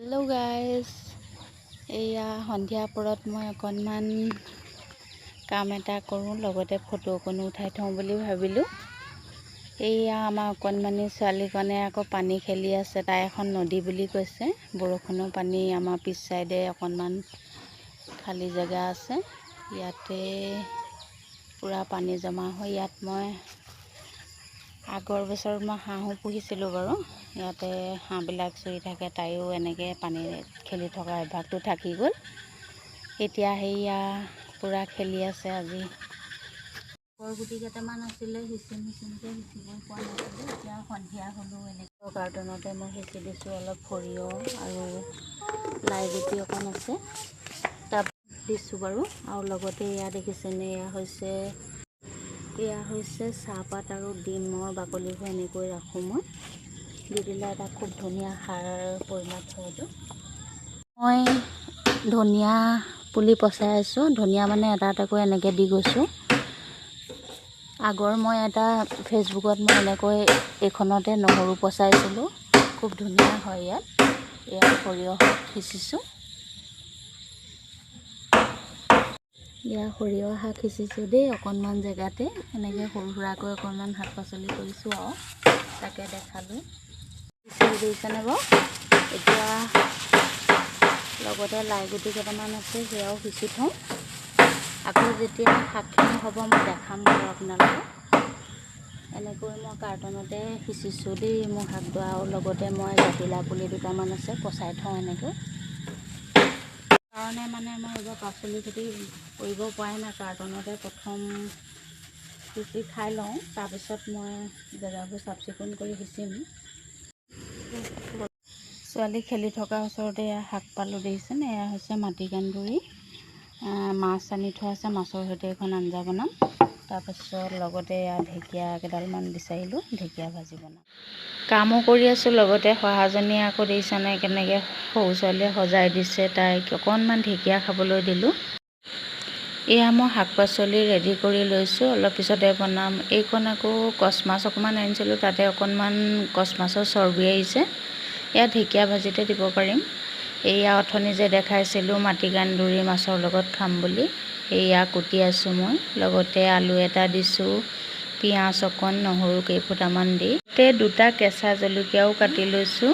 Hello' guys, এয়া সন্ধিয়া পৰত মই অকণমান কাম এটা কৰোঁ, লগতে ফটো অকণো উঠাই থওঁ বুলি ভাবিলোঁ। এয়া আমাৰ অকণমানি ছোৱালীকণে আকৌ পানী খেলি আছে। তাই এখন নদী বুলি কৈছে। বৰষুণৰ পানী আমাৰ পিছ চাইডে অকণমান খালী জেগা আছে, ইয়াতে পূৰা পানী জমা হয়। ইয়াত মই আগৰ বছৰত মই হাঁহো পুহিছিলোঁ বাৰু। ইয়াতে হাঁহবিলাক চৰি থাকে, তাইও এনেকৈ পানীত খেলি থকা অভ্যাসটো থাকি গ'ল। এতিয়া সেয়া পূৰা খেলি আছে। আজি গুটি কেইটামান আছিলে, সিঁচিমকৈ সিঁচিব পৰা নাছিলোঁ। এতিয়া সন্ধিয়া হ'লেও এনেকৈ কাৰ্টনতে মই সিঁচি দিছোঁ। অলপ সৰিয়হ আৰু লাই গুটি অকণ আছে, তাত দিছোঁ বাৰু। আৰু লগতে এয়া দেখিছেনে, এয়া হৈছে চাহপাত আৰু ডিমৰ বাকলিবোৰ এনেকৈ ৰাখোঁ মই। দি দিলে এটা খুব ধুনীয়া সাৰ পৰিণত হয় এইটো। মই ধনিয়া পুলি পচাই আছোঁ। ধনিয়া মানে এটা এটাকৈ এনেকৈ দি গৈছোঁ। আগৰ মই এটা ফেচবুকত মই এনেকৈ এইখনতে নহৰু পচাইছিলোঁ, খুব ধুনীয়া হয় ইয়াত। ইয়াত সৰিয়হ সিঁচিছোঁ, সৰিয়হ শাক সিঁচিছোঁ দেই। অকণমান জেগাতে এনেকৈ সৰু সুৰাকৈ অকণমান শাক পাচলি কৰিছোঁ আৰু তাকে দেখালোঁ। সিঁচি দিছেনে বাৰু। এতিয়া লগতে লাই গুটি কেইটামান আছে, সেয়াও সিঁচি থওঁ। আকৌ যেতিয়া শাকখিনি হ'ব মই দেখাম বাৰু আপোনালোকক। এনেকৈ মই কাৰ্টনতে সিঁচিছোঁ দেই মোৰ শাকডৰা। আৰু লগতে মই জাতিলাও পুলি দুটামান আছে, পচাই থওঁ এনেকৈ। কাৰণে মানে মই এইবাৰ পাচলি খেতি কৰিব পৰাই নাই। কাৰ্টনতে প্ৰথম সিঁচি খাই লওঁ, তাৰপিছত মই জেগাবোৰ চাফ চিকুণ কৰি সিঁচিম। ছোৱালী খেলি থকা ওচৰতে এয়া শাক পালোঁ দেখিছেনে। এয়া হৈছে মাটিকান্দুৰি, মাছ আনি থোৱা আছে, মাছৰ সৈতে এখন আঞ্জা বনাম। তাৰপিছত লগতে এয়া ঢেকীয়া কেইডালমান বিচাৰিলোঁ, ঢেকীয়া ভাজি বনাম। কামো কৰি আছোঁ, লগতে সহাজনীয়ে আকৌ দেখিছেনে কেনেকৈ সৰু ছোৱালীয়ে সজাই দিছে। তাইক অকণমান ঢেকীয়া খাবলৈ দিলোঁ। এয়া মই শাক পাচলি ৰেডি কৰি লৈছোঁ, অলপ পিছতে বনাম। এইকণ আকৌ কচ মাছ অকণমান আনিছিলোঁ, তাতে অকণমান কচ মাছৰ চৰ্বি আহিছে। এয়া ঢেকীয়া ভাজিতে দিব পাৰিম। এয়া অথনি যে দেখাইছিলোঁ মাটিকান্দুৰি মাছৰ লগত খাম বুলি, এয়া কুটি আছোঁ মই। লগতে আলু এটা দিছোঁ, পিঁয়াজ অকণ, নহৰু কেইফুটামান দি, দুটা কেঁচা জলকীয়াও কাটি লৈছোঁ।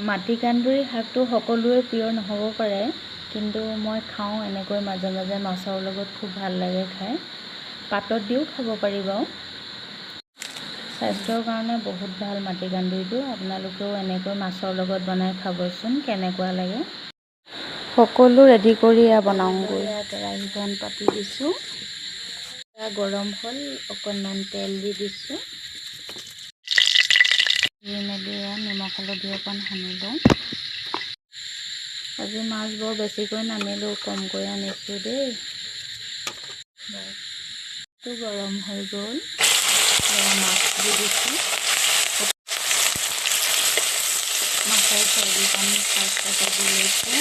মাটিকান্দুৰি শাকটো সকলোৰে প্ৰিয় নহ'ব পাৰে, কিন্তু মই খাওঁ এনেকৈ মাজে মাজে মাছৰ লগত, খুব ভাল লাগে খাই। পাতত দিও খাব পাৰি বাৰু। স্বাস্থ্যৰ কাৰণে বহুত ভাল মাটিকান্দুৰিটো। আপোনালোকেও এনেকৈ মাছৰ লগত বনাই খাবচোন, কেনেকুৱা লাগে। সকলো ৰেডি কৰি বনাওঁগৈ। কেৰাহীখন পাতি দিছোঁ, গৰম হ'ল। অকণমান তেল দি দিছোঁ, দি মেলি নিমখ হালধি অকণ সানি লওঁ। আজি মাছ বৰ বেছিকৈ নানিলোঁ, কমকৈ আনিছোঁ দেই। গৰম হৈ গ'ল, মাছ দি দিছোঁ। মাছৰ চৰ্বিখন ফাৰ্ষ্টতে দি লৈছোঁ।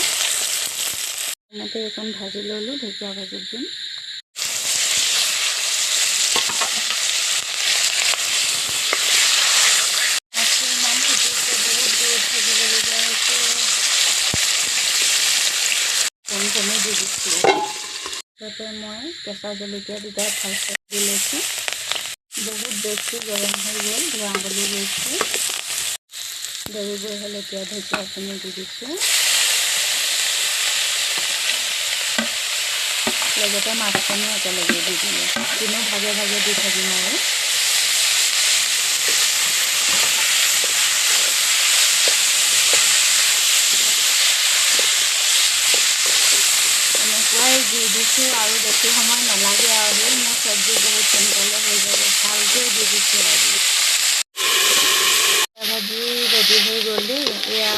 এনেকৈ এইখন ভাজি ল'লোঁ, ঢেকীয়া ভাজিত দিম। মাছটো ইমান ফুটিছে, বহুত দূৰত থাকিবলগীয়া হৈছে। কণী দি দিছোঁ। তাতে মই কেঁচা জলকীয়া দুটা ফাৰ্ষ্টত দি লৈছোঁ। বহুত বেছি গৰম হৈ গ'ল, ধোঁৱা গলি গৈছে। দেৰি গৈ হ'ল, এতিয়া ঢেকীয়াখিনি দি দিছোঁ। লগতে মাছখিনি একেলগে দি দিলোঁ, কিন্তু ভাগে ভাগে দি থাকিম আৰু। এনেকুৱাই দি দিছোঁ, আৰু বেছি সময় নালাগে আৰু দেই। মোৰ চব্জি বহুত সোনকালে হৈ যাব, ভালকৈ দি দিছোঁ আৰু। ভাজি ৰেডি হৈ গ'ল দেই। এয়া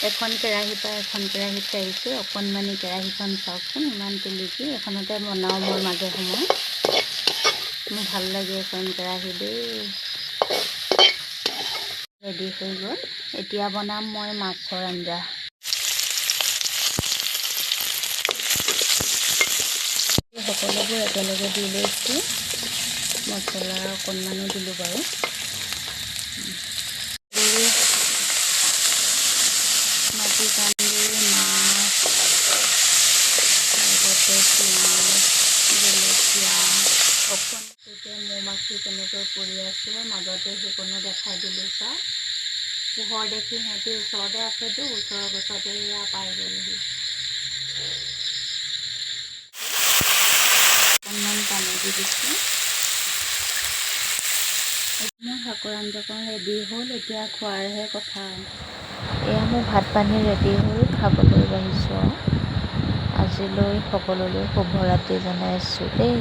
এখন কেৰাহীৰ পৰা এখন কেৰাহীত কাঢ়িছোঁ। অকণমানি কেৰাহীখন চাওকচোন, ইমান তুলিকি। এখনতে বনাওঁ মই মাজে সময়ে, মোৰ ভাল লাগে এখন কেৰাহী দেই। ৰেডি হৈ গ'ল। এতিয়া বনাম মই মাছৰ আঞ্জা। সকলোবোৰ একেলগে দি লৈছোঁ, মছলা অকণমানো দিলোঁ বাৰু। মাটিকান্দুৰী মাছ, লগতে পিঁয়াজ, জলকীয়া, অকণ এতিয়া মৌ-মাখি কেনেকৈ পৰি আছে, মাজতে সেইকণো দেখাই দিলোঁ। চাওক, পোহৰ দেখি সিহঁতি ওচৰতে আছেতো, ওচৰৰ গছতে এয়া পাই গ'লহি। অকণমান পানী দি দিছোঁ। মোৰ শাকৰ আঞ্জাকণ ৰেডি হ'ল, এতিয়া খোৱাৰহে কথা। এয়া মোৰ ভাত পানী ৰেডি হ'ল, খাবলৈ বাঢ়িছোঁ। আজিলৈ সকলোলৈ শুভৰাত্ৰি জনাইছোঁ দেই।